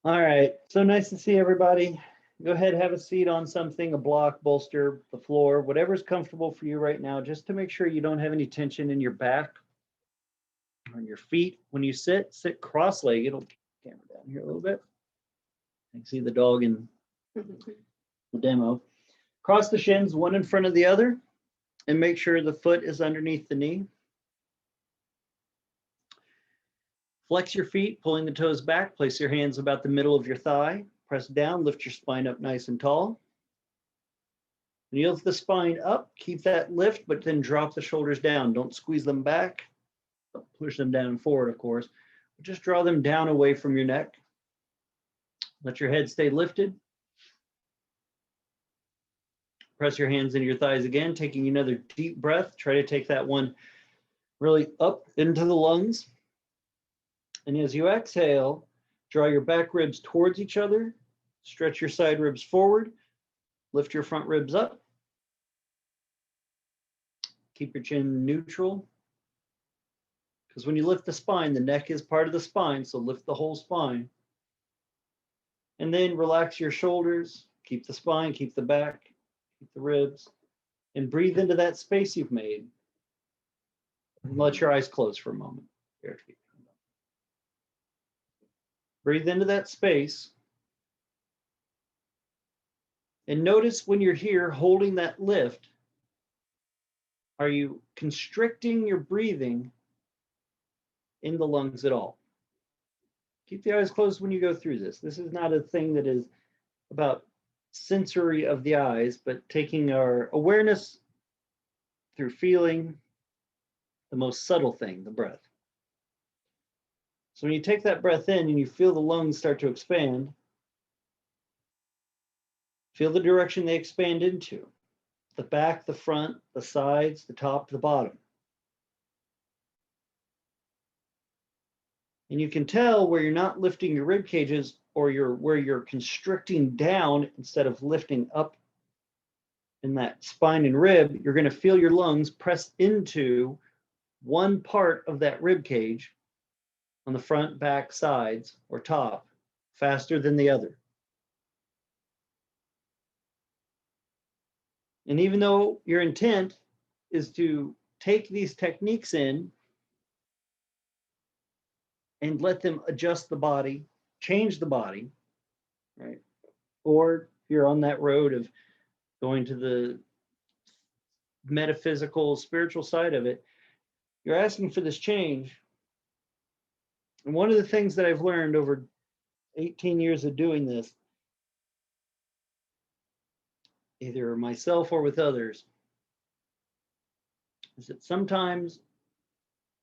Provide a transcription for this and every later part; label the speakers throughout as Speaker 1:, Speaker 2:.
Speaker 1: All right, so nice to see everybody. Go ahead, have a seat on something, a block, bolster, the floor, whatever's comfortable for you right now, just to make sure you don't have any tension in your back or your feet. When you sit cross-legged. It'll camera down here a little bit. You can see the dog in the demo. Cross the shins, one in front of the other, and make sure the foot is underneath the knee. Flex your feet, pulling the toes back. Place your hands about the middle of your thigh. Press down, lift your spine up nice and tall. When you lift the spine up, keep that lift, but then drop the shoulders down. Don't squeeze them back. Don't push them down and forward, of course. Just draw them down away from your neck. Let your head stay lifted. Press your hands into your thighs again, taking another deep breath. Try to take that one really up into the lungs. And as you exhale, draw your back ribs towards each other. Stretch your side ribs forward. Lift your front ribs up. Keep your chin neutral. Because when you lift the spine, the neck is part of the spine, so lift the whole spine. And then relax your shoulders. Keep the spine, keep the back, keep the ribs. And breathe into that space you've made. And let your eyes close for a moment. Breathe into that space. And notice when you're here holding that lift, are you constricting your breathing in the lungs at all? Keep the eyes closed when you go through this. This is not a thing that is about sensory of the eyes, but taking our awareness through feeling the most subtle thing, the breath. So when you take that breath in and you feel the lungs start to expand, feel the direction they expand into. The back, the front, the sides, the top, the bottom. And you can tell where you're not lifting your rib cages or where you're constricting down instead of lifting up in that spine and rib. You're going to feel your lungs press into one part of that rib cage on the front, back, sides, or top faster than the other. And even though your intent is to take these techniques in and let them adjust the body, change the body, right? Or you're on that road of going to the metaphysical, spiritual side of it, you're asking for this change. And one of the things that I've learned over 18 years of doing this, either myself or with others, is that sometimes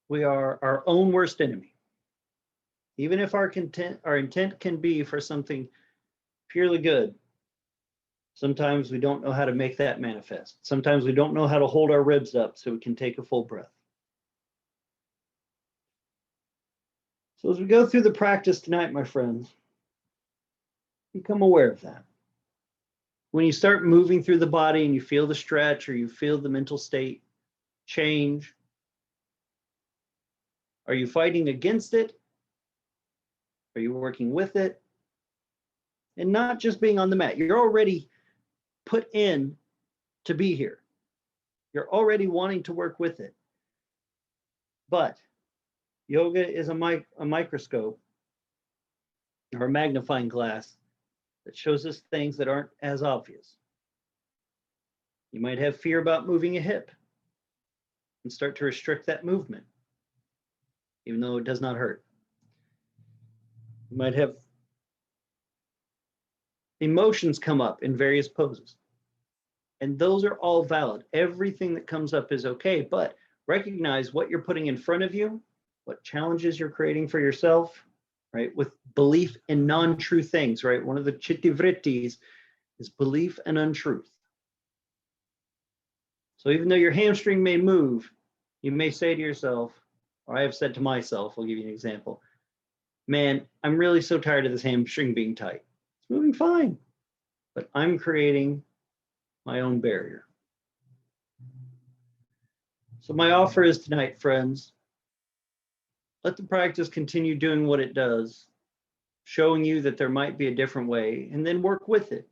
Speaker 1: we are our own worst enemy. Even if our intent can be for something purely good, sometimes we don't know how to make that manifest. Sometimes we don't know how to hold our ribs up so we can take a full breath. So as we go through the practice tonight, my friends, become aware of that. When you start moving through the body and you feel the stretch or you feel the mental state change, are you fighting against it? Are you working with it? And not just being on the mat. You're already put in to be here. You're already wanting to work with it. But yoga is a microscope or a magnifying glass that shows us things that aren't as obvious. You might have fear about moving a hip and start to restrict that movement, even though it does not hurt. You might have emotions come up in various poses. And those are all valid. Everything that comes up is okay, but recognize what you're putting in front of you, what challenges you're creating for yourself, right? With belief in non-true things, right? One of the chitti-vrittis is belief and untruth. So even though your hamstring may move, you may say to yourself, or I have said to myself, I'll give you an example, man, I'm really so tired of this hamstring being tight. It's moving fine, but I'm creating my own barrier. So my offer is tonight, friends, let the practice continue doing what it does. showing you that there might be a different way, and then work with it.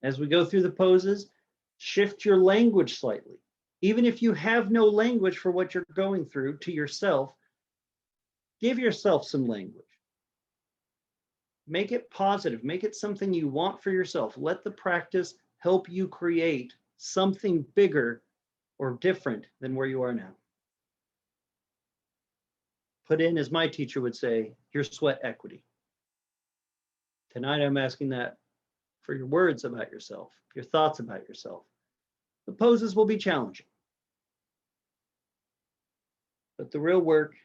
Speaker 1: As we go through the poses, shift your language slightly. Even if you have no language for what you're going through to yourself, give yourself some language. Make it positive. Make it something you want for yourself. Let the practice help you create something bigger or different than where you are now. Put in, as my teacher would say, your sweat equity. Tonight, I'm asking that for your words about yourself, your thoughts about yourself. The poses will be challenging, but the real work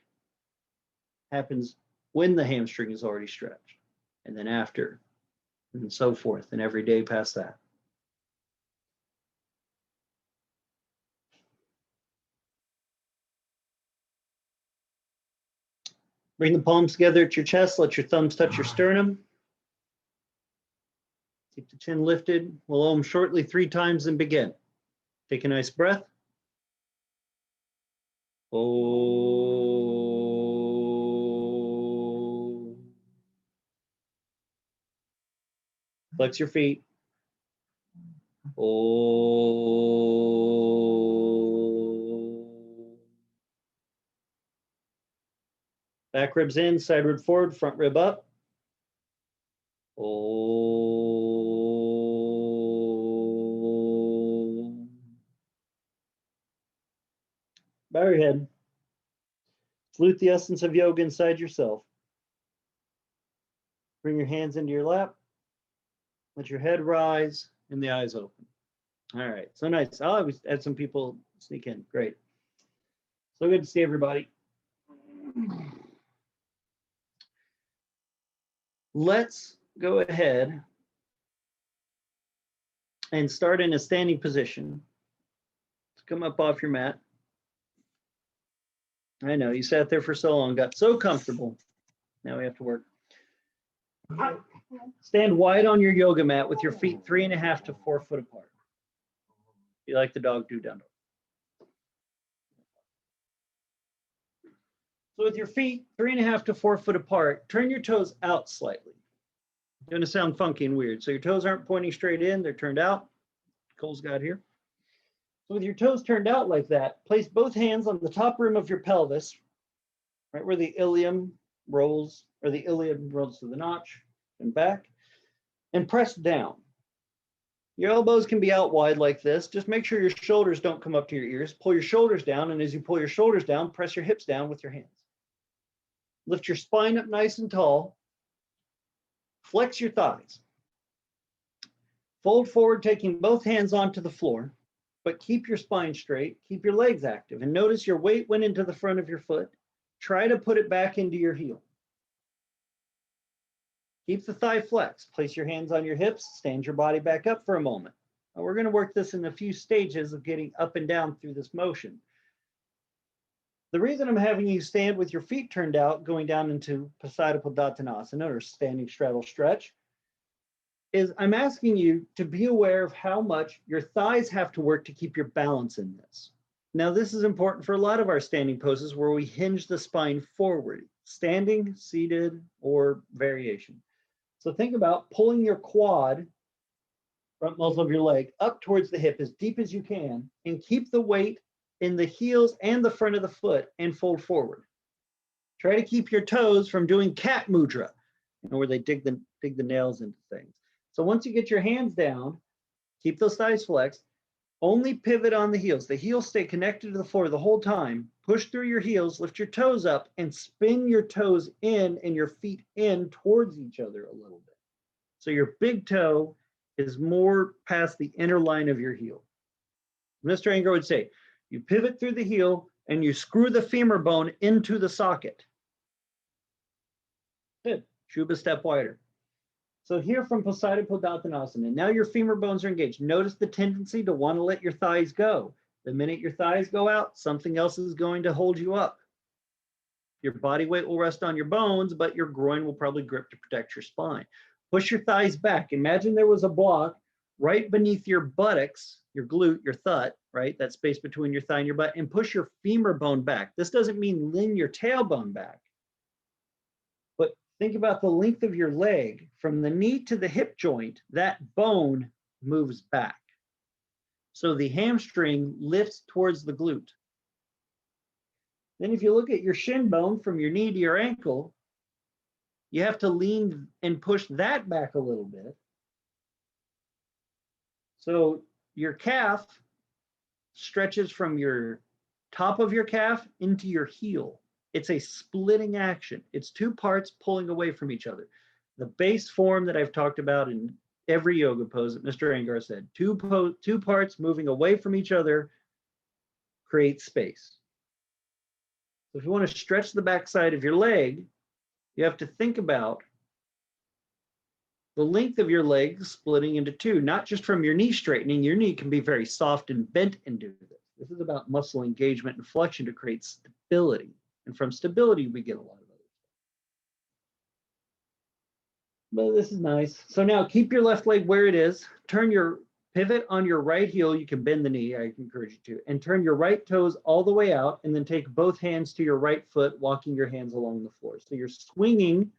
Speaker 1: happens when the hamstring is already stretched, and then after, and so forth, and every day past that. Bring the palms together at your chest. Let your thumbs touch your sternum. Keep the chin lifted. We'll Om shortly 3 times and begin. Take a nice breath. Om. Flex your feet. Om. Back ribs in, side rib forward, front rib up. Om. Bow your head. Salute the essence of yoga inside yourself. Bring your hands into your lap. Let your head rise and the eyes open. All right, so nice. I'll always had some people sneak in. Great. So good to see everybody. Let's go ahead and start in a standing position. Come up off your mat. I know, you sat there for so long, got so comfortable. Now we have to work. Stand wide on your yoga mat with your feet 3.5 to 4 foot apart. You like the dog do down. So with your feet 3.5 to 4 foot apart, turn your toes out slightly. It's going to sound funky and weird. So your toes aren't pointing straight in, they're turned out. Cole's got here. So with your toes turned out like that, place both hands on the top rim of your pelvis, right where the ilium rolls, or the ilium rolls to the notch and back, and press down. Your elbows can be out wide like this. Just make sure your shoulders don't come up to your ears. Pull your shoulders down, and as you pull your shoulders down, press your hips down with your hands. Lift your spine up nice and tall. Flex your thighs. Fold forward, taking both hands onto the floor, but keep your spine straight, keep your legs active, and notice your weight went into the front of your foot. Try to put it back into your heel. Keep the thigh flexed. Place your hands on your hips, stand your body back up for a moment. Now we're going to work this in a few stages of getting up and down through this motion. The reason I'm having you stand with your feet turned out, going down into Pasadipodottanasana, or standing straddle stretch, is I'm asking you to be aware of how much your thighs have to work to keep your balance in this. Now, this is important for a lot of our standing poses where we hinge the spine forward, standing, seated, or variation. So think about pulling your quad, front muscle of your leg, up towards the hip as deep as you can, and keep the weight in the heels and the front of the foot and fold forward. Try to keep your toes from doing cat mudra, where they dig the nails into things. So once you get your hands down, keep those thighs flexed, only pivot on the heels. The heels stay connected to the floor the whole time. Push through your heels, lift your toes up, and spin your toes in and your feet in towards each other a little bit. So your big toe is more past the inner line of your heel. Mr. Anger would say, you pivot through the heel and you screw the femur bone into the socket. Good. Shubha step wider. So here from Pasadipodottanasana, now your femur bones are engaged. Notice the tendency to want to let your thighs go. The minute your thighs go out, something else is going to hold you up. Your body weight will rest on your bones, but your groin will probably grip to protect your spine. Push your thighs back. Imagine there was a block right beneath your buttocks, your glute, your thud, right? That space between your thigh and your butt, and push your femur bone back. This doesn't mean lean your tailbone back, but Think about the length of your leg from the knee to the hip joint. That bone moves back. So the hamstring lifts towards the glute. Then if you look at your shin bone from your knee to your ankle, you have to lean and push that back a little bit. So your calf stretches from your top of your calf into your heel. It's a splitting action. It's two parts pulling away from each other. The base form that I've talked about in every yoga pose that Mr. Angar said, two parts moving away from each other create space. So if you want to stretch the backside of your leg, you have to think about the length of your leg splitting into two, not just from your knee straightening. Your knee can be very soft and bent and do this. This is about muscle engagement and flexion to create stability. And from stability, we get a lot of other stuff. But this is nice. So now keep your left leg where it is. Turn your pivot on your right heel. You can bend the knee, I encourage you to, and turn your right toes all the way out, and then take both hands to your right foot, walking your hands along the floor. So you're swinging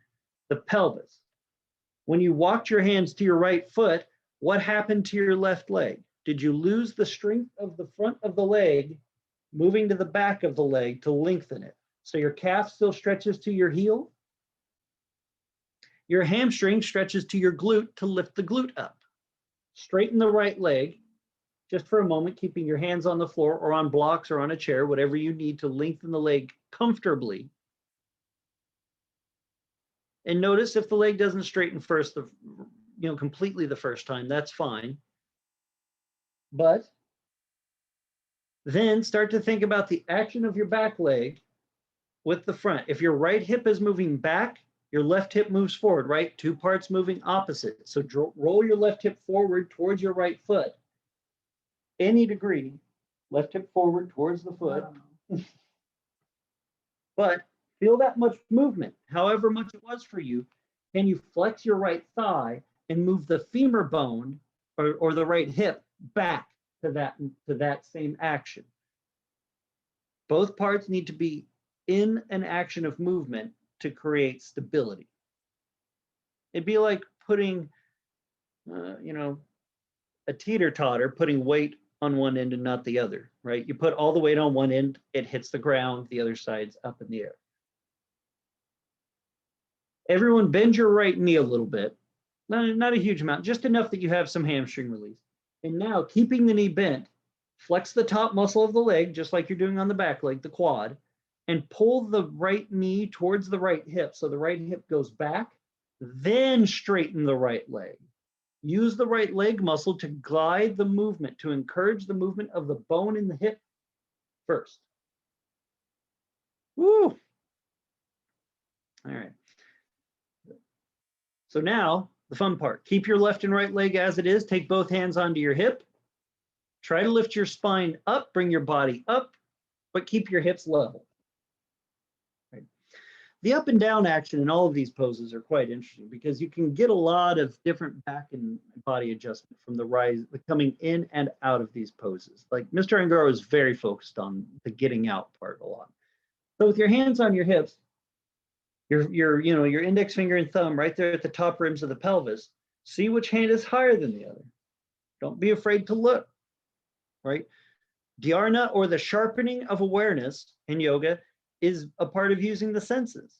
Speaker 1: the pelvis. When you walked your hands to your right foot, what happened to your left leg? Did you lose the strength of the front of the leg, moving to the back of the leg to lengthen it? So your calf still stretches to your heel. Your hamstring stretches to your glute to lift the glute up. Straighten the right leg just for a moment, keeping your hands on the floor or on blocks or on a chair, whatever you need to lengthen the leg comfortably. And notice if the leg doesn't straighten first, completely the first time, that's fine. But then start to think about the action of your back leg with the front. If your right hip is moving back, your left hip moves forward, right? Two parts moving opposite. So roll your left hip forward towards your right foot. Any degree, left hip forward towards the foot. But feel that much movement, however much it was for you. Can you flex your right thigh and move the femur bone or the right hip back to that same action? Both parts need to be in an action of movement to create stability. It'd be like putting, a teeter-totter, putting weight on one end and not the other, right? You put all the weight on one end, it hits the ground, the other side's up in the air. Everyone bend your right knee a little bit, not a huge amount, just enough that you have some hamstring release. And now, keeping the knee bent, flex the top muscle of the leg, just like you're doing on the back leg, the quad, and pull the right knee towards the right hip. So the right hip goes back, then straighten the right leg. Use the right leg muscle to guide the movement, to encourage the movement of the bone in the hip first. Woo! All right. So now, the fun part. Keep your left and right leg as it is. Take both hands onto your hip. Try to lift your spine up, bring your body up, but keep your hips level. Right. The up and down action in all of these poses are quite interesting because you can get a lot of different back and body adjustment from the rise, the coming in and out of these poses. Like Mr. Angaro is very focused on the getting out part a lot. So with your hands on your hips, your index finger and thumb right there at the top rims of the pelvis, see which hand is higher than the other. Don't be afraid to look, right? Dhyana, or the sharpening of awareness in yoga, is a part of using the senses.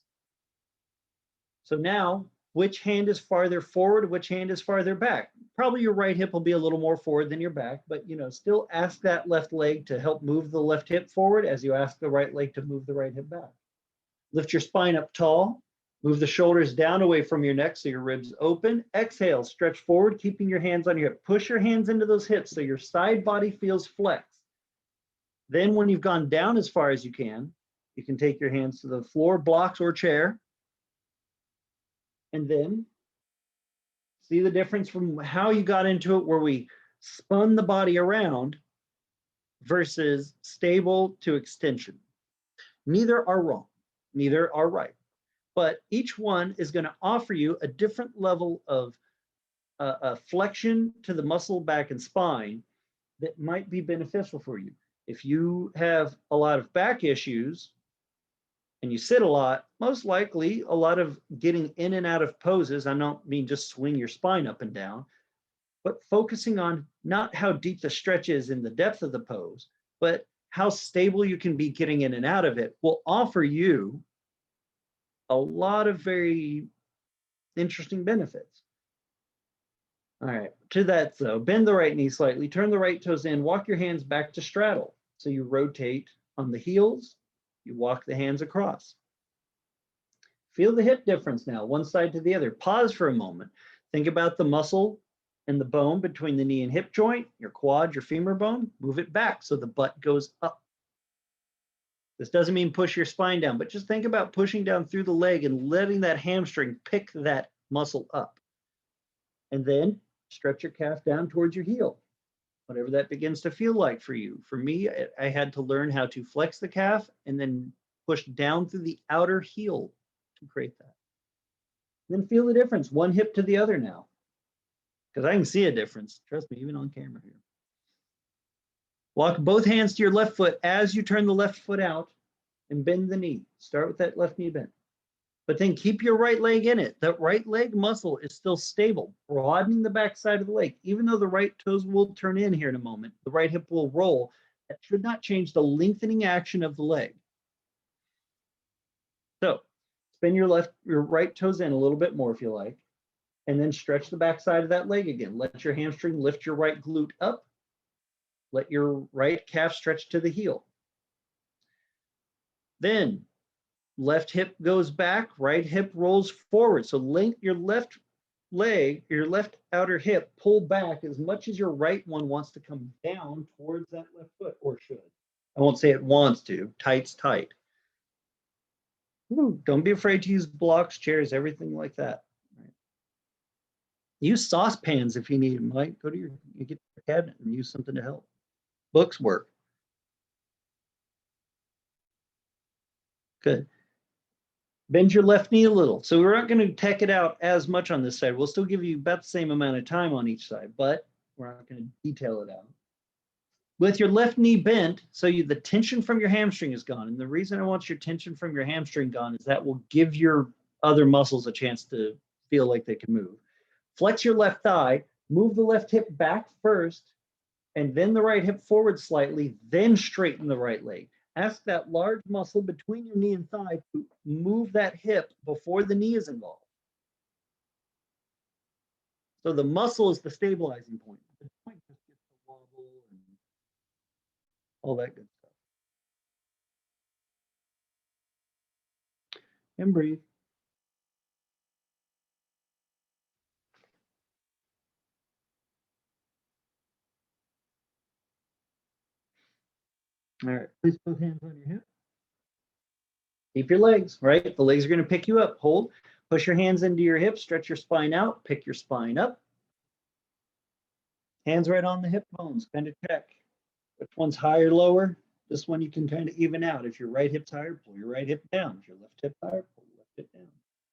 Speaker 1: So now, which hand is farther forward, which hand is farther back? Probably your right hip will be a little more forward than your back, but still ask that left leg to help move the left hip forward as you ask the right leg to move the right hip back. Lift your spine up tall, move the shoulders down away from your neck so your ribs open. Exhale, stretch forward, keeping your hands on your hip. Push your hands into those hips so your side body feels flexed. Then when you've gone down as far as you can take your hands to the floor, blocks, or chair. And then see the difference from how you got into it, where we spun the body around versus stable to extension. Neither are wrong. Neither are right, but each one is going to offer you a different level of flexion to the muscle, back, and spine that might be beneficial for you. If you have a lot of back issues, and you sit a lot, most likely a lot of getting in and out of poses. I don't mean just swing your spine up and down, but focusing on not how deep the stretch is in the depth of the pose, but how stable you can be getting in and out of it will offer you a lot of very interesting benefits. All right, to that though, bend the right knee slightly, turn the right toes in, walk your hands back to straddle. So you rotate on the heels, you walk the hands across. Feel the hip difference now, one side to the other. Pause for a moment. Think about the muscle and the bone between the knee and hip joint, your quad, your femur bone. Move it back so the butt goes up. This doesn't mean push your spine down, but just think about pushing down through the leg and letting that hamstring pick that muscle up. And then stretch your calf down towards your heel, whatever that begins to feel like for you. For me, I had to learn how to flex the calf and then push down through the outer heel to create that. And then feel the difference, one hip to the other now, because I can see a difference. Trust me, even on camera here. Walk both hands to your left foot as you turn the left foot out and bend the knee. Start with that left knee bent. But then keep your right leg in it. That right leg muscle is still stable, broadening the back side of the leg. Even though the right toes will turn in here in a moment, the right hip will roll. That should not change the lengthening action of the leg. So spin your right toes in a little bit more if you like, and then stretch the back side of that leg again. Let your hamstring lift your right glute up. Let your right calf stretch to the heel. Then left hip goes back, right hip rolls forward. So length your left leg, your left outer hip, pull back as much as your right one wants to come down towards that left foot, or should. I won't say it wants to. Tight's tight. Ooh, don't be afraid to use blocks, chairs, everything like that. Right. Use saucepans if you need them. Right? Go to you get your cabinet and use something to help. Books work. Good. Bend your left knee a little. So we're not going to tech it out as much on this side. We'll still give you about the same amount of time on each side, but we're not going to detail it out. With your left knee bent, so the tension from your hamstring is gone. And the reason I want your tension from your hamstring gone is that will give your other muscles a chance to feel like they can move. Flex your left thigh, move the left hip back first, and then the right hip forward slightly, then straighten the right leg. Ask that large muscle between your knee and thigh to move that hip before the knee is involved. So the muscle is the stabilizing point. The joint just gets to wobble and all that good stuff. And breathe. All right, place both hands on your hip. Keep your legs, right? The legs are going to pick you up. Hold. Push your hands into your hips. Stretch your spine out. Pick your spine up. Hands right on the hip bones. Kind of check. Which one's higher, lower? This one you can kind of even out. If your right hip's higher, pull your right hip down. If your left hip higher, pull your left hip down.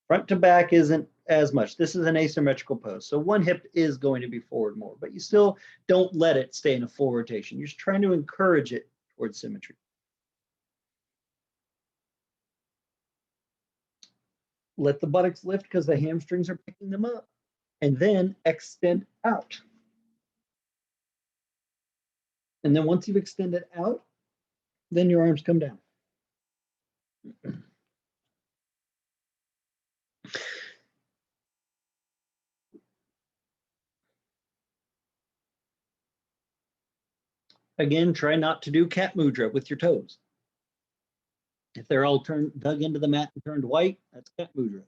Speaker 1: Front to back isn't as much. This is an asymmetrical pose. So one hip is going to be forward more, but you still don't let it stay in a full rotation. You're just trying to encourage it towards symmetry. Let the buttocks lift because the hamstrings are picking them up. And then extend out. And then once you've extended out, then your arms come down. Again, try not to do cat mudra with your toes. If they're all dug into the mat and turned white, that's cat mudra.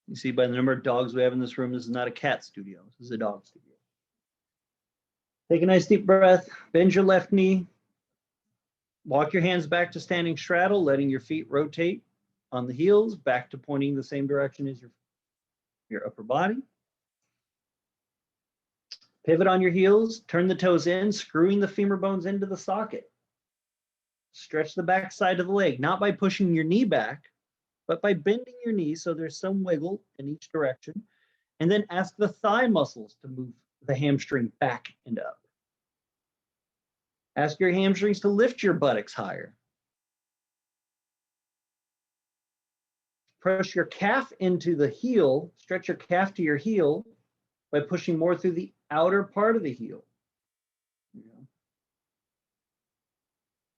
Speaker 1: You see by the number of dogs we have in this room, this is not a cat studio. This is a dog studio. Take a nice deep breath. Bend your left knee. Walk your hands back to standing straddle, letting your feet rotate on the heels, back to pointing the same direction as your upper body. Pivot on your heels, turn the toes in, screwing the femur bones into the socket. Stretch the back side of the leg, not by pushing your knee back, but by bending your knee so there's some wiggle in each direction. And then ask the thigh muscles to move the hamstring back and up. Ask your hamstrings to lift your buttocks higher. Press your calf into the heel, stretch your calf to your heel by pushing more through the outer part of the heel.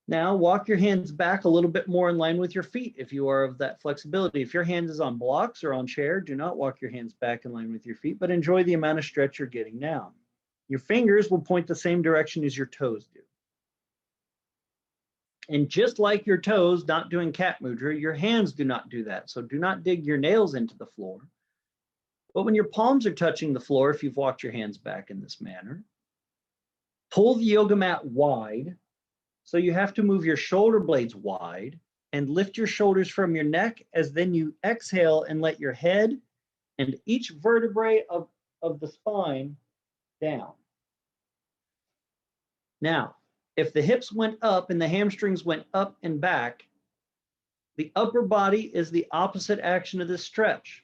Speaker 1: Now walk your hands back a little bit more in line with your feet if you are of that flexibility. If your hand is on blocks or on chair, do not walk your hands back in line with your feet, but enjoy the amount of stretch you're getting now. Your fingers will point the same direction as your toes do. And just like your toes not doing cat mudra, your hands do not do that. So do not dig your nails into the floor. But when your palms are touching the floor, if you've walked your hands back in this manner, pull the yoga mat wide. So you have to move your shoulder blades wide and lift your shoulders from your neck as then you exhale and let your head and each vertebrae of the spine down. Now, if the hips went up and the hamstrings went up and back, the upper body is the opposite action of this stretch.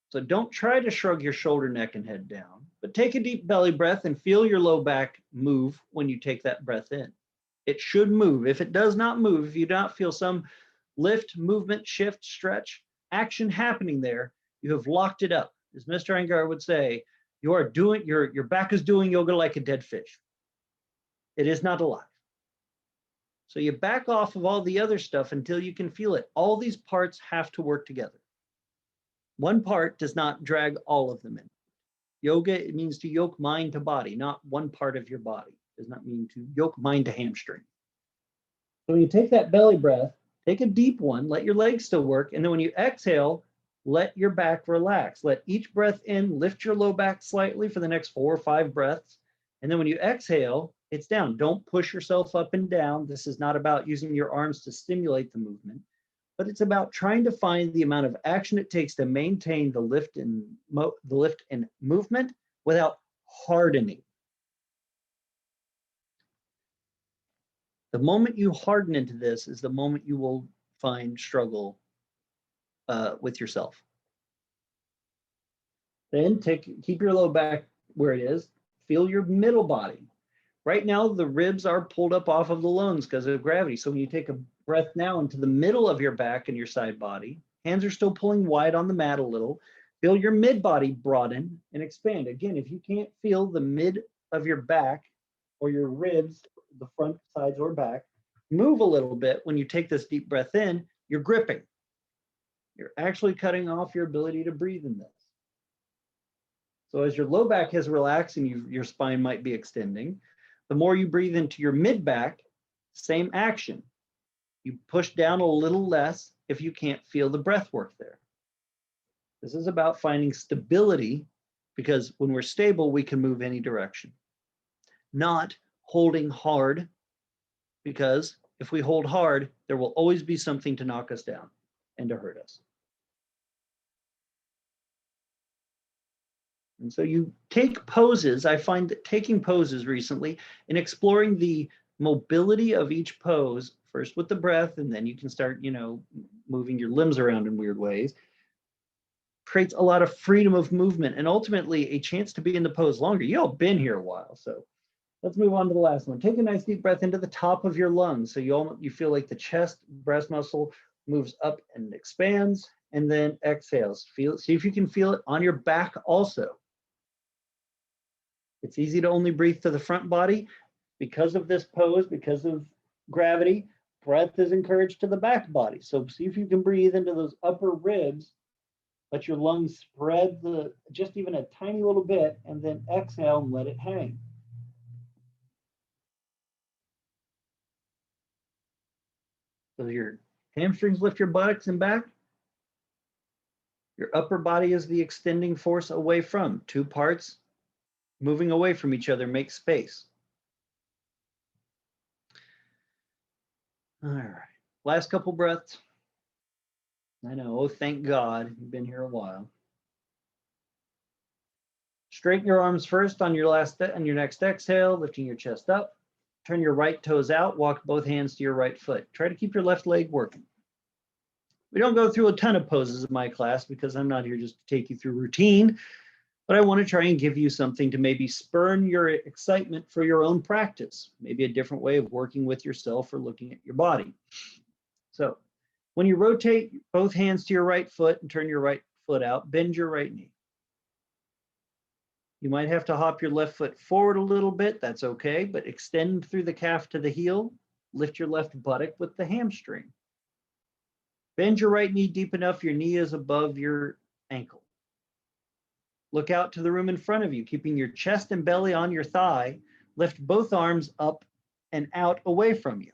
Speaker 1: So don't try to shrug your shoulder, neck, and head down, but take a deep belly breath and feel your low back move when you take that breath in. It should move. If it does not move, if you do not feel some lift, movement, shift, stretch, action happening there, you have locked it up. As Mr. Iyengar would say, you are doing, your back is doing yoga like a dead fish. It is not alive. So you back off of all the other stuff until you can feel it. All these parts have to work together. One part does not drag all of them in. Yoga, it means to yoke mind to body, not one part of your body. It does not mean to yoke mind to hamstring. So when you take that belly breath, take a deep one, let your legs still work. And then when you exhale, let your back relax. Let each breath in, lift your low back slightly for the next 4 or 5 breaths. And then when you exhale, it's down. Don't push yourself up and down. This is not about using your arms to stimulate the movement, but it's about trying to find the amount of action it takes to maintain the lift and movement without hardening. The moment you harden into this is the moment you will find struggle with yourself. Then keep your low back where it is. Feel your middle body. Right now, the ribs are pulled up off of the lungs because of gravity. So when you take a breath now into the middle of your back and your side body, hands are still pulling wide on the mat a little. Feel your mid body broaden and expand. Again, if you can't feel the mid of your back or your ribs, the front, sides, or back, move a little bit when you take this deep breath in, you're gripping. You're actually cutting off your ability to breathe in this. So as your low back has relaxed and your spine might be extending, the more you breathe into your mid back, same action. You push down a little less if you can't feel the breath work there. This is about finding stability, because when we're stable, we can move any direction. Not holding hard, because if we hold hard, there will always be something to knock us down and to hurt us. And so you take poses. I find that taking poses recently and exploring the mobility of each pose, first with the breath, and then you can start, moving your limbs around in weird ways, creates a lot of freedom of movement and ultimately a chance to be in the pose longer. You all been here a while, so let's move on to the last one. Take a nice deep breath into the top of your lungs. So you feel like the chest, breast muscle moves up and expands, and then exhales. See if you can feel it on your back also. It's easy to only breathe to the front body. Because of this pose, because of gravity, breath is encouraged to the back body. So see if you can breathe into those upper ribs. Let your lungs spread just even a tiny little bit, and then exhale and let it hang. So your hamstrings lift your buttocks and back. Your upper body is the extending force away from. 2 parts moving away from each other makes space. All right, last couple breaths. I know, oh, thank God, you've been here a while. Straighten your arms first on your next exhale, lifting your chest up. Turn your right toes out, walk both hands to your right foot. Try to keep your left leg working. We don't go through a ton of poses in my class because I'm not here just to take you through routine, But I want to try and give you something to maybe spurn your excitement for your own practice, maybe a different way of working with yourself or looking at your body. So when you rotate both hands to your right foot and turn your right foot out, bend your right knee. You might have to hop your left foot forward a little bit. That's okay, but extend through the calf to the heel. Lift your left buttock with the hamstring. Bend your right knee deep enough your knee is above your ankle. Look out to the room in front of you, keeping your chest and belly on your thigh. Lift both arms up and out away from you.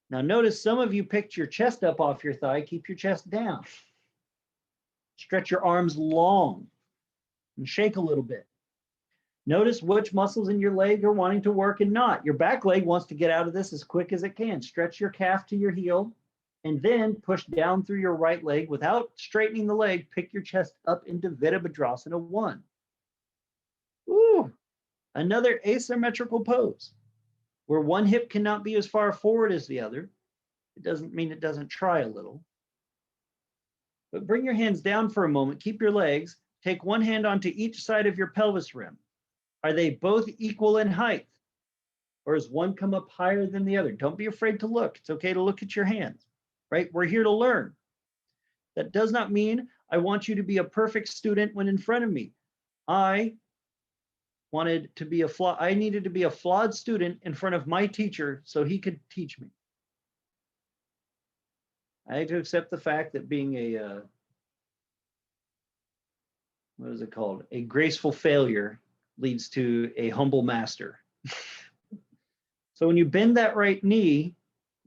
Speaker 1: Now notice some of you picked your chest up off your thigh. Keep your chest down. Stretch your arms long and shake a little bit. Notice which muscles in your leg are wanting to work and not. Your back leg wants to get out of this as quick as it can. Stretch your calf to your heel and then push down through your right leg without straightening the leg. Pick your chest up into Virabhadrasana 1. Ooh, another asymmetrical pose where one hip cannot be as far forward as the other. It doesn't mean it doesn't try a little. But bring your hands down for a moment. Keep your legs. Take one hand onto each side of your pelvis rim. Are they both equal in height? Or has one come up higher than the other? Don't be afraid to look. It's okay to look at your hands, right? We're here to learn. That does not mean I want you to be a perfect student when in front of me. I needed to be a flawed student in front of my teacher so he could teach me. I had to accept the fact that being a, what is it called? A graceful failure leads to a humble master. So when you bend that right knee,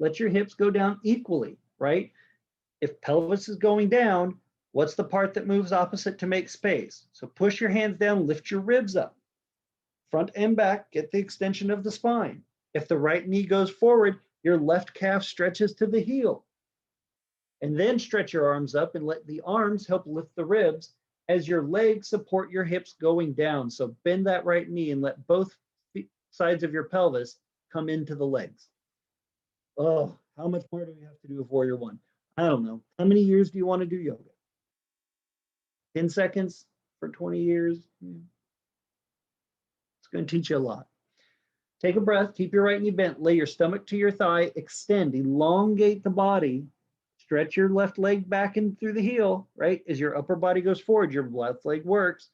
Speaker 1: let your hips go down equally, right? If pelvis is going down, what's the part that moves opposite to make space? So push your hands down, lift your ribs up. Front and back, get the extension of the spine. If the right knee goes forward, your left calf stretches to the heel. And then stretch your arms up and let the arms help lift the ribs as your legs support your hips going down. So bend that right knee and let both sides of your pelvis come into the legs. Oh, how much more do we have to do with Warrior One? I don't know. How many years do you want to do yoga? 10 seconds for 20 years? It's going to teach you a lot. Take a breath, keep your right knee bent, lay your stomach to your thigh, extend, elongate the body, stretch your left leg back in through the heel, right? As your upper body goes forward, your left leg works.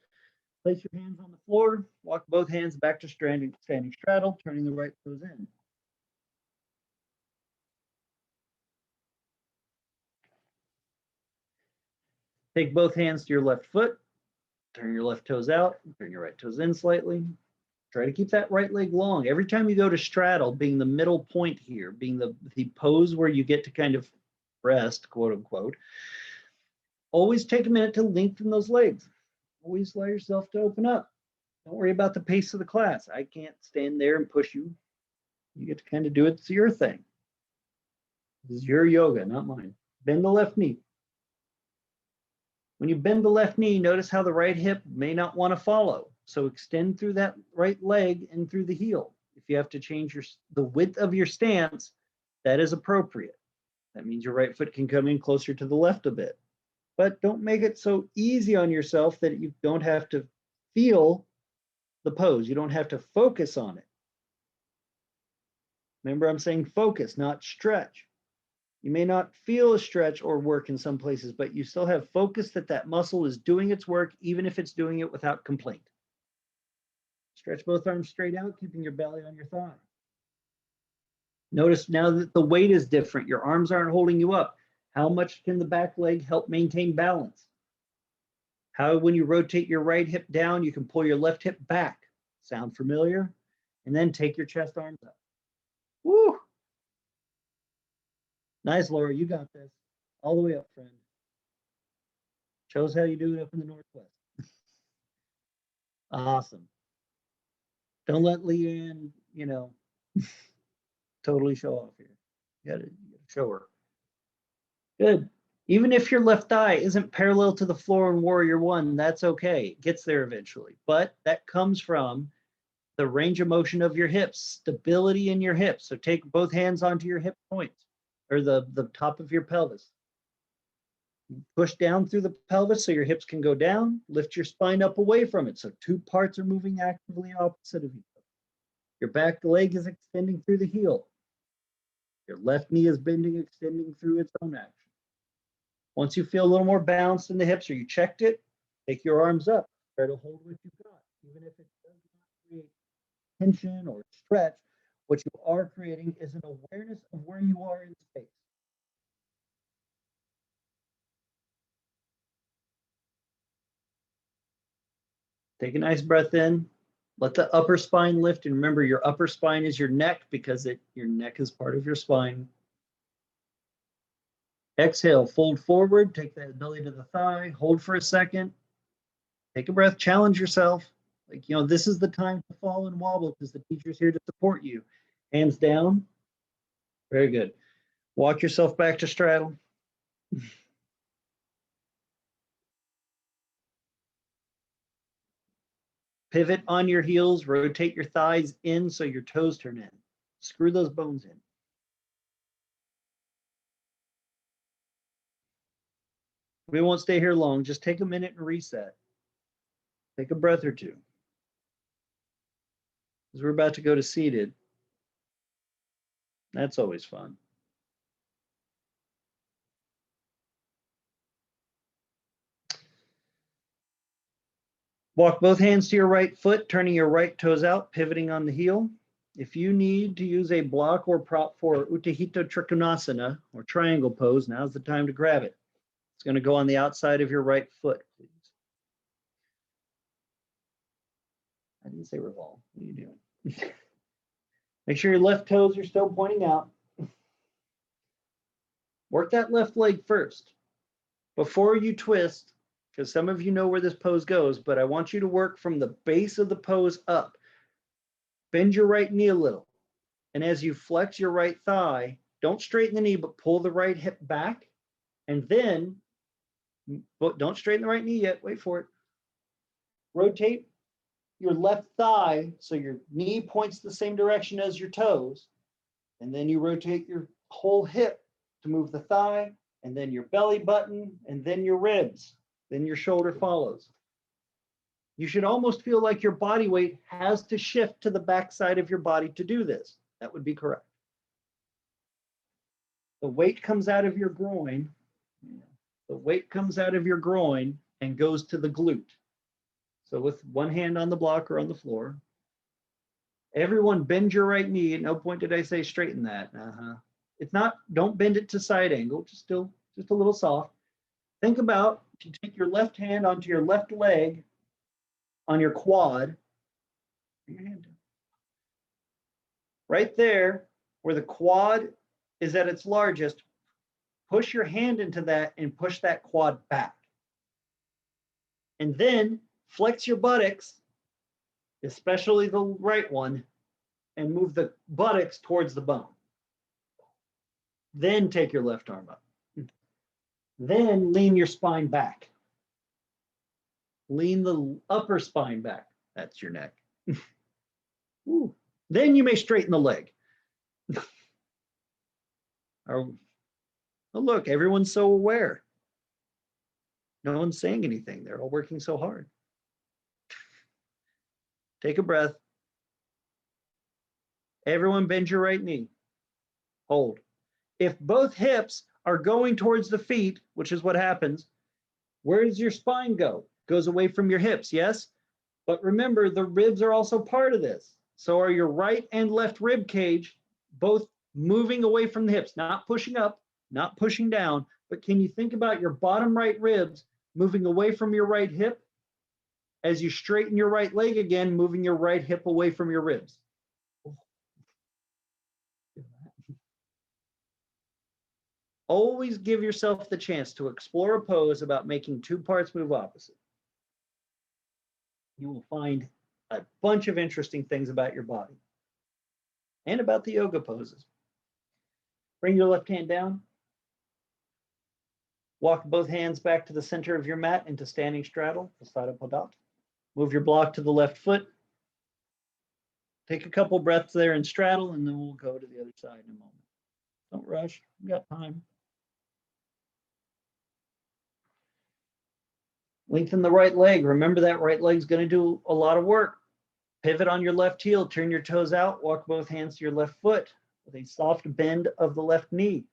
Speaker 1: Place your hands on the floor, walk both hands back to standing straddle, turning the right toes in. Take both hands to your left foot, turn your left toes out, turn your right toes in slightly. Try to keep that right leg long. Every time you go to straddle, being the middle point here, being the pose where you get to kind of rest, quote unquote, always take a minute to lengthen those legs. Always allow yourself to open up. Don't worry about the pace of the class. I can't stand there and push you. You get to kind of do it. It's your thing. This is your yoga, not mine. Bend the left knee. When you bend the left knee, notice how the right hip may not want to follow. So extend through that right leg and through the heel. If you have to change the width of your stance, that is appropriate. That means your right foot can come in closer to the left a bit. But don't make it so easy on yourself that you don't have to feel the pose. You don't have to focus on it. Remember, I'm saying focus, not stretch. You may not feel a stretch or work in some places, but you still have focus that that muscle is doing its work, even if it's doing it without complaint. Stretch both arms straight out, keeping your belly on your thigh. Notice now that the weight is different. Your arms aren't holding you up. How much can the back leg help maintain balance? How, when you rotate your right hip down, you can pull your left hip back. Sound familiar? And then take your chest arms up. Woo! Nice, Laura, you got this. All the way up, friend. Shows how you do it up in the Northwest. Awesome. Don't let Leanne, totally show off here. You gotta show her. Good. Even if your left thigh isn't parallel to the floor in Warrior One, that's okay. It gets there eventually. But that comes from the range of motion of your hips, stability in your hips. So take both hands onto your hip points or the top of your pelvis. Push down through the pelvis so your hips can go down. Lift your spine up away from it. So two parts are moving actively opposite of each other. Your back leg is extending through the heel. Your left knee is bending, extending through its own action. Once you feel a little more balanced in the hips or you checked it, take your arms up. Try to hold what you've got. Even if it does not create tension or stretch, what you are creating is an awareness of where you are in space. Take a nice breath in. Let the upper spine lift. And remember, your upper spine is your neck because your neck is part of your spine. Exhale, fold forward. Take that belly to the thigh. Hold for a second. Take a breath. Challenge yourself. Like, this is the time to fall and wobble because the teacher's here to support you. Hands down. Very good. Walk yourself back to straddle. Pivot on your heels, rotate your thighs in so your toes turn in. Screw those bones in. We won't stay here long. Just take a minute and reset. Take a breath or two. Because we're about to go to seated. That's always fun. Walk both hands to your right foot, turning your right toes out, pivoting on the heel. If you need to use a block or prop for Utthita Trikonasana or triangle pose, now's the time to grab it. It's going to go on the outside of your right foot, please. I didn't say revolve. What are you doing? Make sure your left toes are still pointing out. Work that left leg first. Before you twist, because some of you know where this pose goes, but I want you to work from the base of the pose up. Bend your right knee a little. And as you flex your right thigh, don't straighten the knee, but pull the right hip back. And then, but don't straighten the right knee yet. Wait for it. Rotate your left thigh so your knee points the same direction as your toes. And then you rotate your whole hip to move the thigh, and then your belly button, and then your ribs. Then your shoulder follows. You should almost feel like your body weight has to shift to the backside of your body to do this. That would be correct. The weight comes out of your groin. The weight comes out of your groin and goes to the glute. So with one hand on the block or on the floor. Everyone bend your right knee. At no point did I say straighten that. It's not, don't bend it to side angle, just a little soft. Think about, you take your left hand onto your left leg on your quad. Bring your hand down. Right there, where the quad is at its largest, push your hand into that and push that quad back. And then flex your buttocks, especially the right one, and move the buttocks towards the bone. Then take your left arm up. Then lean your spine back. Lean the upper spine back. That's your neck. Ooh. Then you may straighten the leg. Oh, look, everyone's so aware. No one's saying anything. They're all working so hard. Take a breath. Everyone bend your right knee. Hold. If both hips are going towards the feet, which is what happens, where does your spine go? Goes away from your hips, yes? But remember, the ribs are also part of this. So are your right and left rib cage both moving away from the hips, not pushing up, not pushing down, but can you think about your bottom right ribs moving away from your right hip as you straighten your right leg again, moving your right hip away from your ribs? Always give yourself the chance to explore a pose about making two parts move opposite. You will find a bunch of interesting things about your body and about the yoga poses. Bring your left hand down. Walk both hands back to the center of your mat into standing straddle, Pasada Padat. Move your block to the left foot. Take a couple breaths there and straddle, and then we'll go to the other side in a moment. Don't rush. We got time. Lengthen the right leg. Remember that right leg's going to do a lot of work. Pivot on your left heel, turn your toes out, walk both hands to your left foot with a soft bend of the left knee.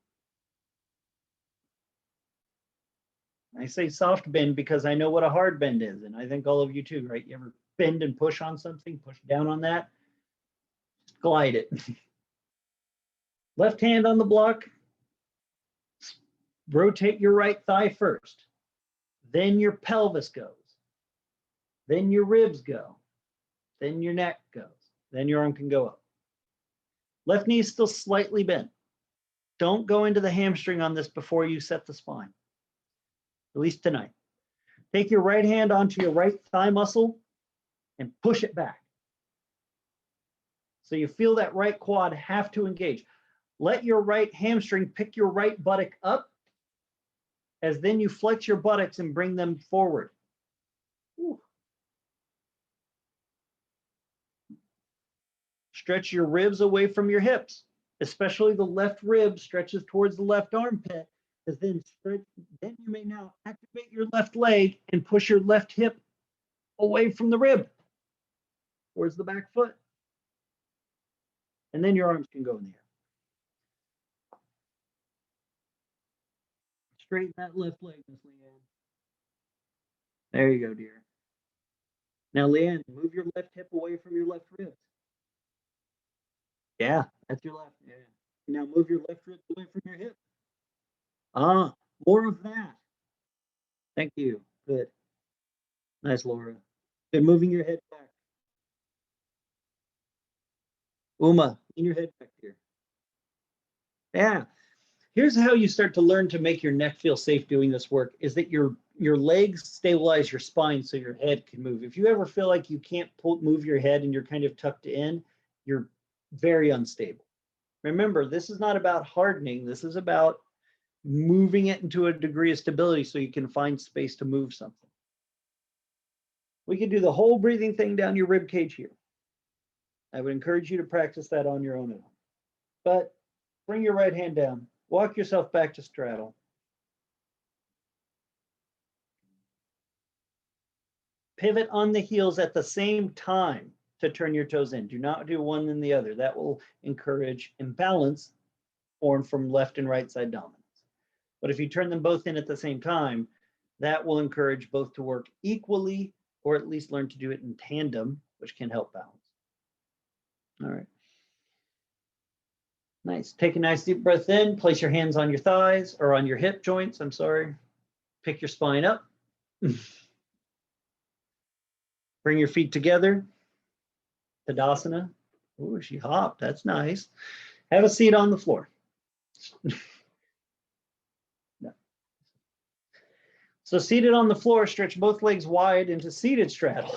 Speaker 1: I say soft bend because I know what a hard bend is, and I think all of you too, right? You ever bend and push on something, push down on that, just glide it. Left hand on the block, rotate your right thigh first, then your pelvis goes, then your ribs go, then your neck goes, then your arm can go up. Left knee is still slightly bent. Don't go into the hamstring on this before you set the spine, at least tonight. Take your right hand onto your right thigh muscle and push it back. So you feel that right quad have to engage. Let your right hamstring pick your right buttock up as then you flex your buttocks and bring them forward. Ooh. Stretch your ribs away from your hips, especially the left rib stretches towards the left armpit. Because then you may now activate your left leg and push your left hip away from the rib towards the back foot. And then your arms can go in the air. Straighten that left leg, Miss Leanne. There you go, dear. Now, Leanne, move your left hip away from your left ribs. Yeah, that's your left. Yeah. Now move your left rib away from your hip. Ah, more of that. Thank you. Good. Nice, Laura. Good. Moving your head back. Uma, lean your head back here. Yeah. Here's how you start to learn to make your neck feel safe doing this work is that your legs stabilize your spine so your head can move. If you ever feel like you can't move your head and you're kind of tucked in, you're very unstable. Remember, this is not about hardening. This is about moving it into a degree of stability so you can find space to move something. We could do the whole breathing thing down your rib cage here. I would encourage you to practice that on your own. But bring your right hand down. Walk yourself back to straddle. Pivot on the heels at the same time to turn your toes in. Do not do one then the other. That will encourage imbalance formed from left and right side dominance. But if you turn them both in at the same time, that will encourage both to work equally or at least learn to do it in tandem, which can help balance. All right. Nice. Take a nice deep breath in. Place your hands on your thighs or on your hip joints. I'm sorry. Pick your spine up. Bring your feet together. Tadasana. Oh, she hopped. That's nice. Have a seat on the floor. No. So seated on the floor, stretch both legs wide into seated straddle.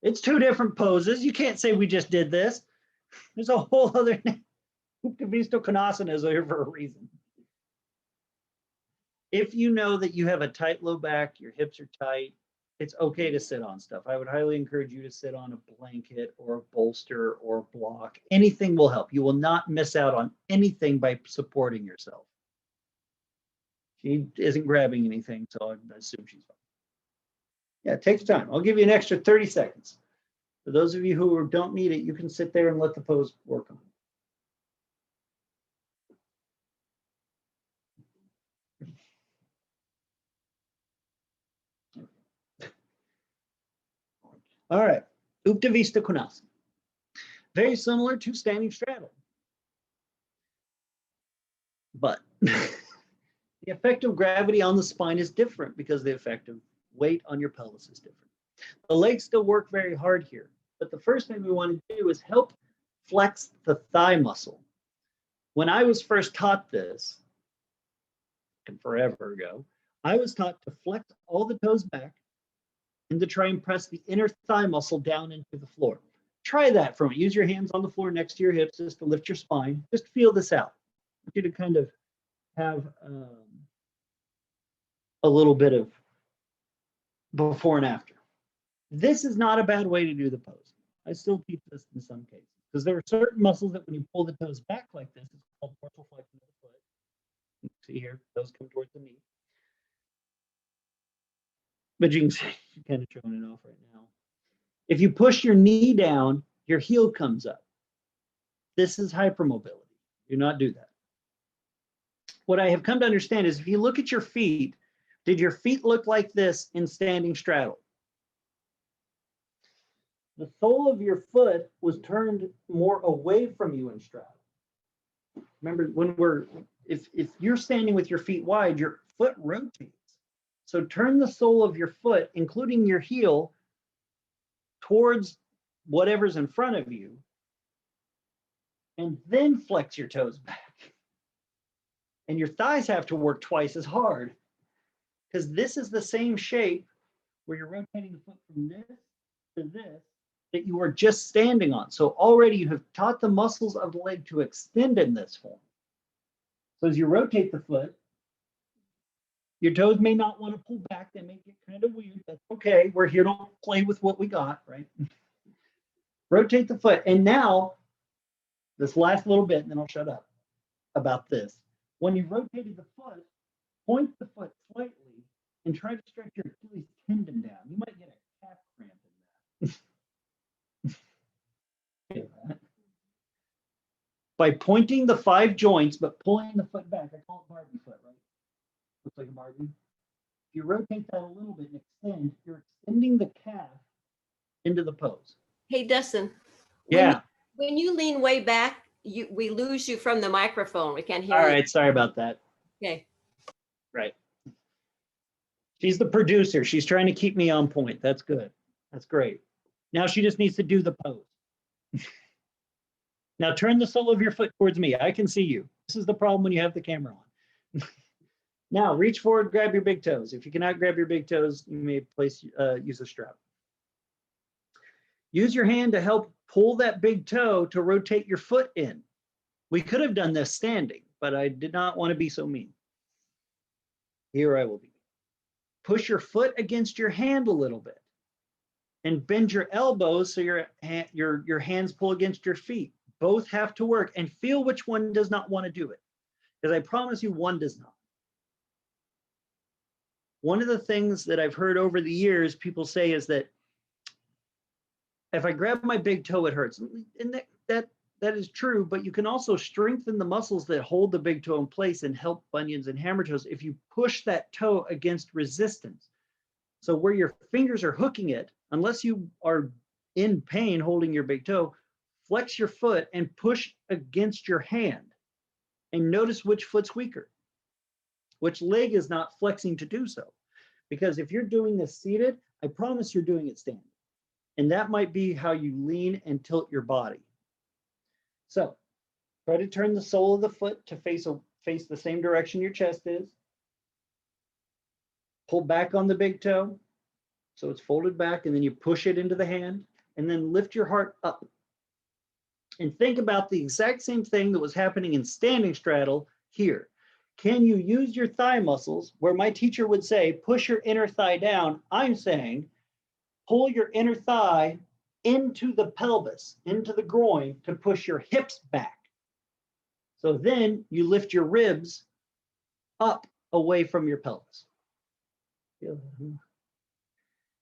Speaker 1: It's two different poses. You can't say we just did this. There's a whole other Uttanasta Konasana is here for a reason. If you know that you have a tight low back, your hips are tight, it's okay to sit on stuff. I would highly encourage you to sit on a blanket or a bolster or a block. Anything will help. You will not miss out on anything by supporting yourself. She isn't grabbing anything, so I assume she's fine. Yeah, it takes time. I'll give you an extra 30 seconds. For those of you who don't need it, you can sit there and let the pose work on it. All right, Uttanasta Konasana. Very similar to standing straddle. But the effect of gravity on the spine is different because the effect of weight on your pelvis is different. The legs still work very hard here, but the first thing we want to do is help flex the thigh muscle. When I was first taught this, and forever ago, I was taught to flex all the toes back and to try and press the inner thigh muscle down into the floor. Try that for me. Use your hands on the floor next to your hips just to lift your spine. Just feel this out. I want you to kind of have a little bit of before and after. This is not a bad way to do the pose. I still teach this in some cases because there are certain muscles that when you pull the toes back like this, it's called dorsal flexion of the foot. You see here, toes come towards the knee. but you can see you're kind of showing it off right now. If you push your knee down, your heel comes up. This is hypermobility. Do not do that. What I have come to understand is if you look at your feet, did your feet look like this in standing straddle? The sole of your foot was turned more away from you in straddle. Remember, if you're standing with your feet wide, your foot rotates. So turn the sole of your foot, including your heel, towards whatever's in front of you, and then flex your toes back. And your thighs have to work twice as hard, because this is the same shape where you're rotating the foot from this to this that you are just standing on. So already you have taught the muscles of the leg to extend in this form. So as you rotate the foot, your toes may not want to pull back. They may get kind of weird. That's okay. We're here to play with what we got, right? Rotate the foot. And now, this last little bit, and then I'll shut up about this. When you rotated the foot, point the foot slightly and try to stretch your Achilles tendon down. You might get a calf cramp in that. By pointing the 5 joints, but pulling the foot back. I call it Barbie foot, right? Looks like a Barbie. If you rotate that a little bit and extend, you're extending the calf into the pose.
Speaker 2: Hey, Dustin.
Speaker 1: Yeah.
Speaker 2: When you lean way back, we lose you from the microphone. We can't hear you.
Speaker 1: All right, sorry about that.
Speaker 2: Okay.
Speaker 1: Right. She's the producer. She's trying to keep me on point. That's good. That's great. Now she just needs to do the pose. Now turn the sole of your foot towards me. I can see you. This is the problem when you have the camera on. Now reach forward, grab your big toes. If you cannot grab your big toes, you may use a strap. Use your hand to help pull that big toe to rotate your foot in. We could have done this standing, but I did not want to be so mean. Here I will be. Push your foot against your hand a little bit and bend your elbows so your hands pull against your feet. Both have to work, and feel which one does not want to do it, because I promise you one does not. One of the things that I've heard over the years people say is that if I grab my big toe, it hurts. And that is true, but you can also strengthen the muscles that hold the big toe in place and help bunions and hammer toes if you push that toe against resistance. So where your fingers are hooking it, unless you are in pain holding your big toe, flex your foot and push against your hand and notice which foot's weaker, which leg is not flexing to do so. Because if you're doing this seated, I promise you're doing it standing. And that might be how you lean and tilt your body. So try to turn the sole of the foot to face the same direction your chest is. Pull back on the big toe, so it's folded back, and then you push it into the hand, and then lift your heart up. And think about the exact same thing that was happening in standing straddle here. Can you use your thigh muscles, where my teacher would say, push your inner thigh down? I'm saying, pull your inner thigh into the pelvis, into the groin, to push your hips back. So then you lift your ribs up away from your pelvis. If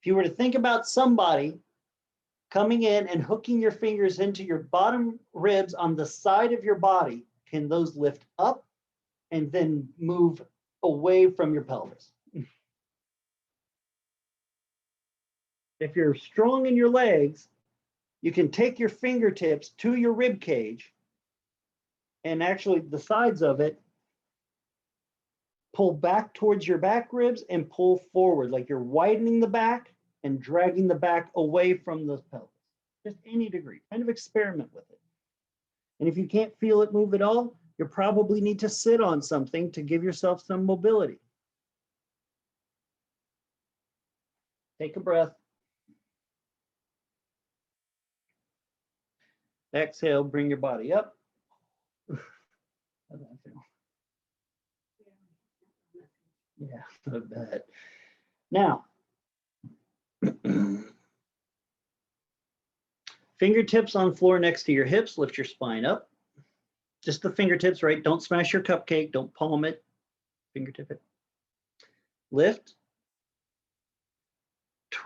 Speaker 1: you were to think about somebody coming in and hooking your fingers into your bottom ribs on the side of your body, can those lift up and then move away from your pelvis? If you're strong in your legs, you can take your fingertips to your rib cage and actually the sides of it, pull back towards your back ribs and pull forward, like you're widening the back and dragging the back away from the pelvis. Just any degree, kind of experiment with it. And if you can't feel it move at all, you probably need to sit on something to give yourself some mobility. Take a breath. Exhale, bring your body up. How do I feel? Yeah, not bad. Now, fingertips on floor next to your hips, lift your spine up. Just the fingertips, right? Don't smash your cupcake, don't palm it, fingertip it. Lift.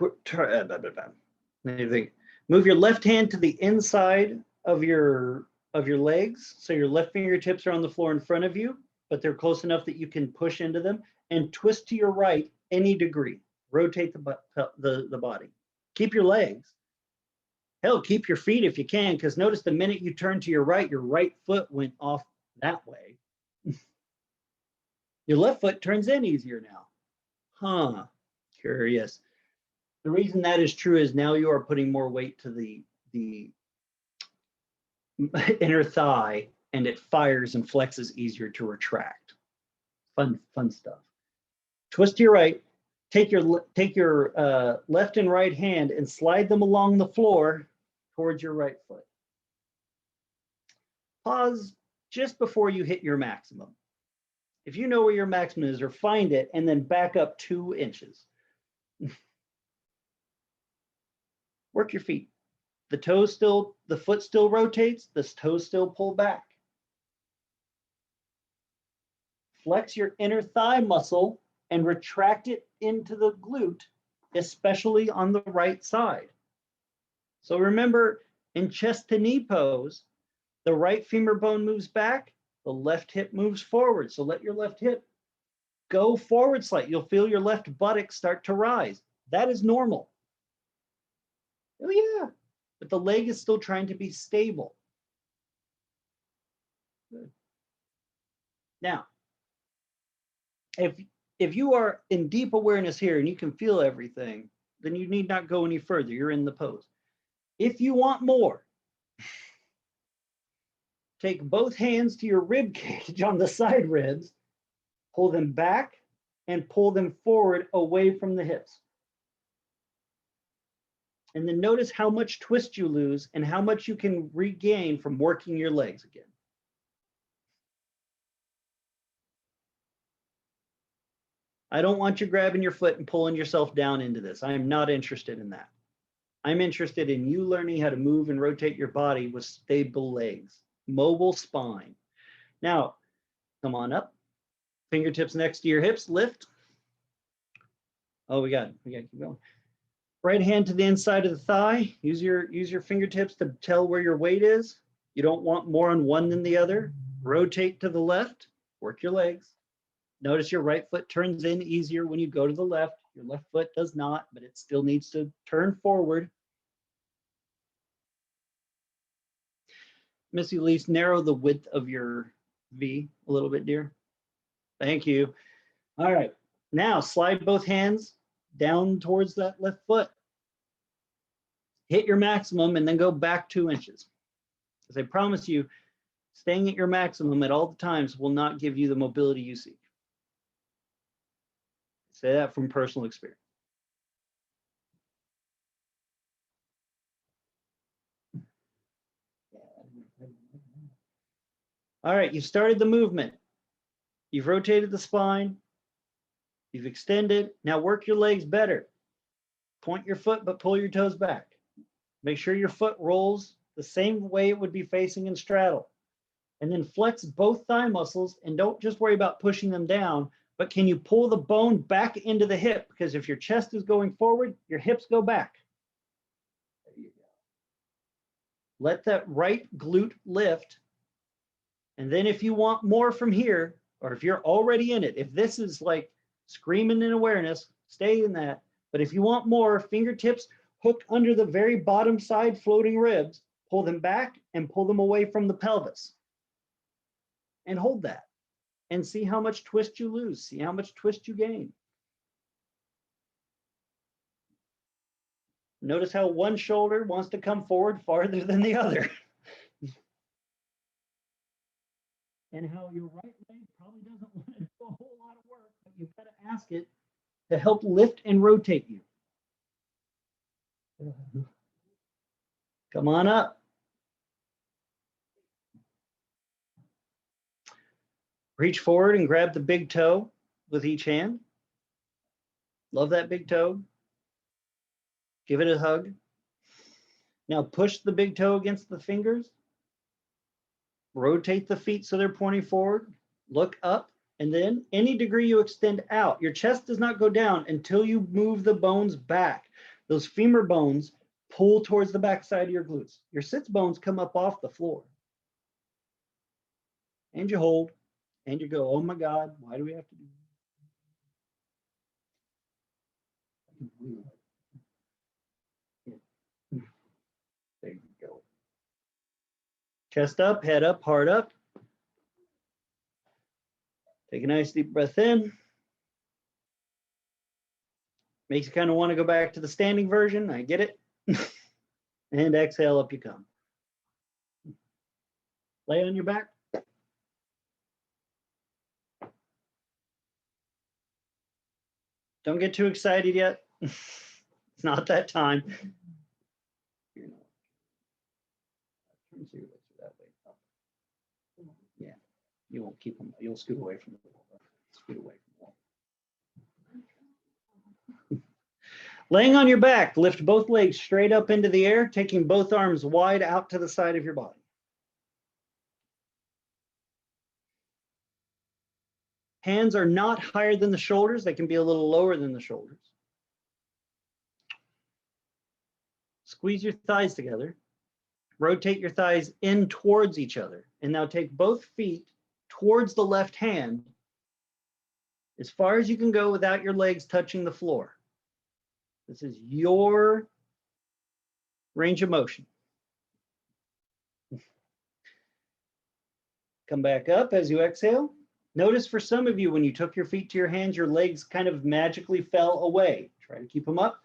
Speaker 1: Let me think. Move your left hand to the inside of your legs, so your left fingertips are on the floor in front of you, but they're close enough that you can push into them, and twist to your right any degree. Rotate the body. Keep your legs. Hell, keep your feet if you can, because notice the minute you turn to your right foot went off that way. Your left foot turns in easier now. Huh, curious. The reason that is true is now you are putting more weight to the inner thigh, and it fires and flexes easier to retract. Fun stuff. Twist to your right. Take your left and right hand and slide them along the floor towards your right foot. Pause just before you hit your maximum. If you know where your maximum is, or find it, and then back up 2 inches. Work your feet. The foot still rotates, the toes still pull back. Flex your inner thigh muscle and retract it into the glute, especially on the right side. So remember, in chest to knee pose, the right femur bone moves back, the left hip moves forward. So let your left hip go forward slightly. You'll feel your left buttock start to rise. That is normal. Oh yeah, but the leg is still trying to be stable. Good. Now, if you are in deep awareness here and you can feel everything, then you need not go any further. You're in the pose. If you want more, take both hands to your rib cage on the side ribs, pull them back and pull them forward away from the hips. And then notice how much twist you lose and how much you can regain from working your legs again. I don't want you grabbing your foot and pulling yourself down into this. I am not interested in that. I'm interested in you learning how to move and rotate your body with stable legs, mobile spine. Now, come on up. Fingertips next to your hips, lift. Oh, we got to keep going. Right hand to the inside of the thigh. Use your fingertips to tell where your weight is. You don't want more on one than the other. Rotate to the left, work your legs. Notice your right foot turns in easier when you go to the left. Your left foot does not, but it still needs to turn forward. Missy Elise, narrow the width of your V a little bit, dear. Thank you. All right, now slide both hands down towards that left foot. Hit your maximum and then go back 2 inches. As I promise you, staying at your maximum at all the times will not give you the mobility you seek. Say that from personal experience. All right, you've started the movement. You've rotated the spine. You've extended. Now work your legs better. Point your foot, but pull your toes back. Make sure your foot rolls the same way it would be facing in straddle. And then flex both thigh muscles, and don't just worry about pushing them down, but can you pull the bone back into the hip? Because if your chest is going forward, your hips go back. There you go. Let that right glute lift. And then if you want more from here, or if you're already in it, if this is like screaming in awareness, stay in that. But if you want more, fingertips hooked under the very bottom side floating ribs, pull them back and pull them away from the pelvis. And hold that. And see how much twist you lose. See how much twist you gain. Notice how one shoulder wants to come forward farther than the other. And how your right leg probably doesn't want to do a whole lot of work, but you've got to ask it to help lift and rotate you. Come on up. Reach forward and grab the big toe with each hand. Love that big toe. Give it a hug. Now push the big toe against the fingers. Rotate the feet so they're pointing forward. Look up, and then any degree you extend out. Your chest does not go down until you move the bones back. Those femur bones pull towards the backside of your glutes. Your sits bones come up off the floor. And you hold, and you go, oh my God, why do we have to do that? There you go. Chest up, head up, heart up. Take a nice deep breath in. Makes you kind of want to go back to the standing version. I get it. And exhale, up you come. Lay on your back. Don't get too excited yet. It's not that time. Yeah, you won't keep them. You'll scoot away from the wall. Scoot away from the wall. Laying on your back, lift both legs straight up into the air, taking both arms wide out to the side of your body. Hands are not higher than the shoulders. They can be a little lower than the shoulders. Squeeze your thighs together. Rotate your thighs in towards each other. And now take both feet towards the left hand as far as you can go without your legs touching the floor. This is your range of motion. Come back up as you exhale. Notice for some of you, when you took your feet to your hands, your legs kind of magically fell away. Try to keep them up.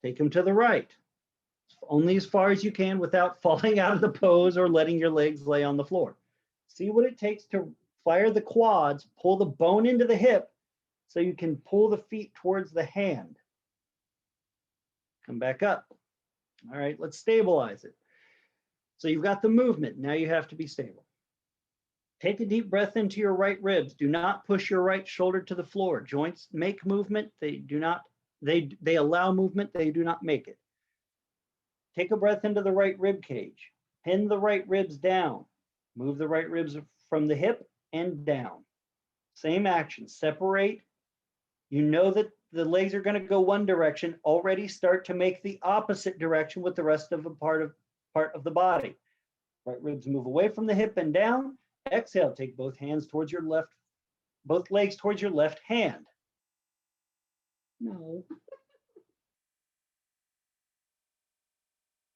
Speaker 1: Take them to the right. Only as far as you can without falling out of the pose or letting your legs lay on the floor. See what it takes to fire the quads, pull the bone into the hip so you can pull the feet towards the hand. Come back up. All right, let's stabilize it. So you've got the movement. Now you have to be stable. Take a deep breath into your right ribs. Do not push your right shoulder to the floor. Joints make movement. They allow movement. They do not make it. Take a breath into the right rib cage. Pin the right ribs down. Move the right ribs from the hip and down. Same action. Separate. You know that the legs are going to go one direction. Already start to make the opposite direction with the rest of the part of the body. Right ribs move away from the hip and down. Exhale. Take both hands towards your left, both legs towards your left hand. No.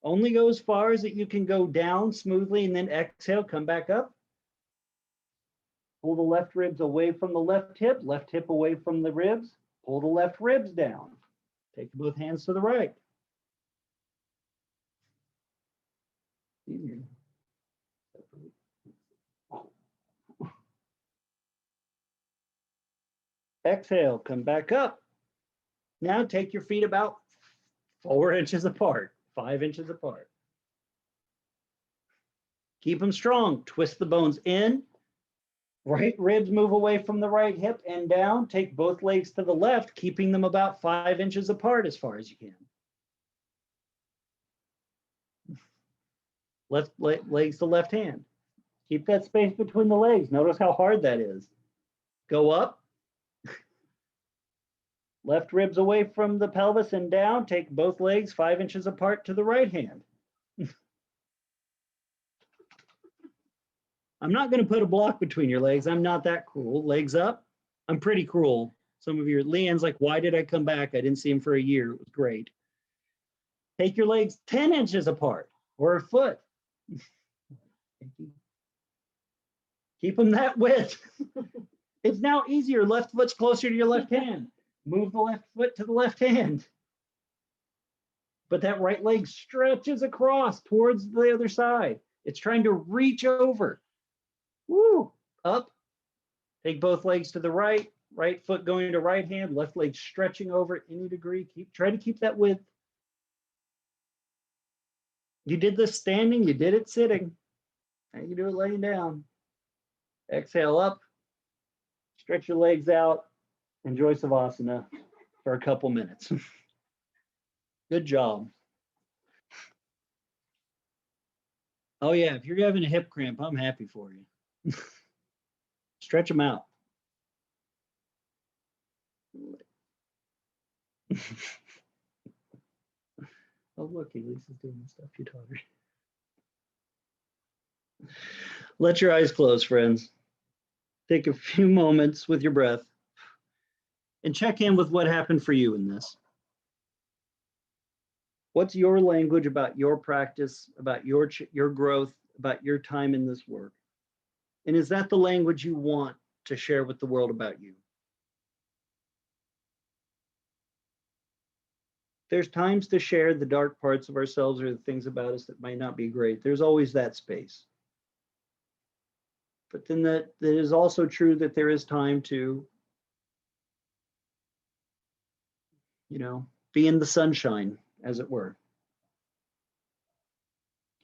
Speaker 1: Only go as far as that you can go down smoothly and then exhale, come back up. Pull the left ribs away from the left hip away from the ribs. Pull the left ribs down. Take both hands to the right. Exhale, come back up. Now take your feet about 4 inches apart, 5 inches apart. Keep them strong. Twist the bones in. Right ribs move away from the right hip and down. Take both legs to the left, keeping them about 5 inches apart as far as you can. Left legs to left hand. Keep that space between the legs. Notice how hard that is. Go up. Left ribs away from the pelvis and down. Take both legs 5 inches apart to the right hand. I'm not going to put a block between your legs. I'm not that cruel. Legs up. I'm pretty cruel. Some of your Leanne's like, why did I come back? I didn't see him for a year. It was great. Take your legs 10 inches apart or a foot. Keep them that width. It's now easier. Left foot's closer to your left hand. Move the left foot to the left hand. But that right leg stretches across towards the other side. It's trying to reach over. Woo, up. Take both legs to the right. Right foot going to right hand. Left leg stretching over any degree. Try to keep that width. You did this standing. You did it sitting. Now you do it laying down. Exhale up. Stretch your legs out. Enjoy Savasana for a couple minutes. Good job. Oh yeah, if you're having a hip cramp, I'm happy for you. Stretch them out. Oh, look, Lisa's doing the stuff you taught her. Let your eyes close, friends. Take a few moments with your breath and check in with what happened for you in this. What's your language about your practice, about your growth, about your time in this work? And is that the language you want to share with the world about you? There's times to share the dark parts of ourselves or the things about us that might not be great. There's always that space. But then that is also true that there is time to, be in the sunshine, as it were.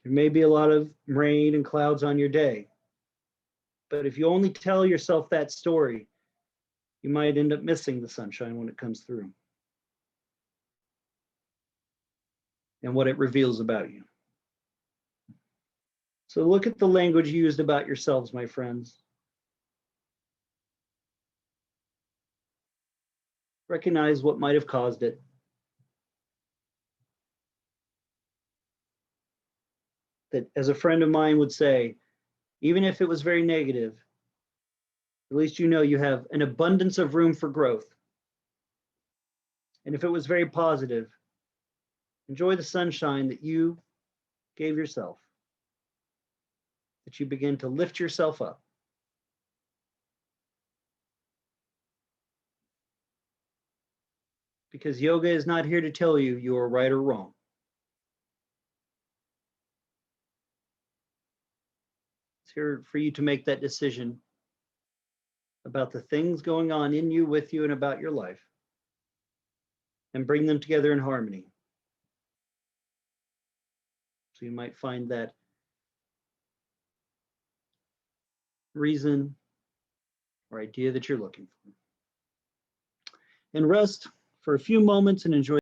Speaker 1: There may be a lot of rain and clouds on your day, but if you only tell yourself that story, you might end up missing the sunshine when it comes through and what it reveals about you. So look at the language used about yourselves, my friends. Recognize what might have caused it. That, as a friend of mine would say, even if it was very negative, at least you know you have an abundance of room for growth. And if it was very positive, enjoy the sunshine that you gave yourself, that you begin to lift yourself up. Because yoga is not here to tell you you are right or wrong. It's here for you to make that decision about the things going on in you, with you, and about your life, and bring them together in harmony. So you might find that reason or idea that you're looking for. And rest for a few moments and enjoy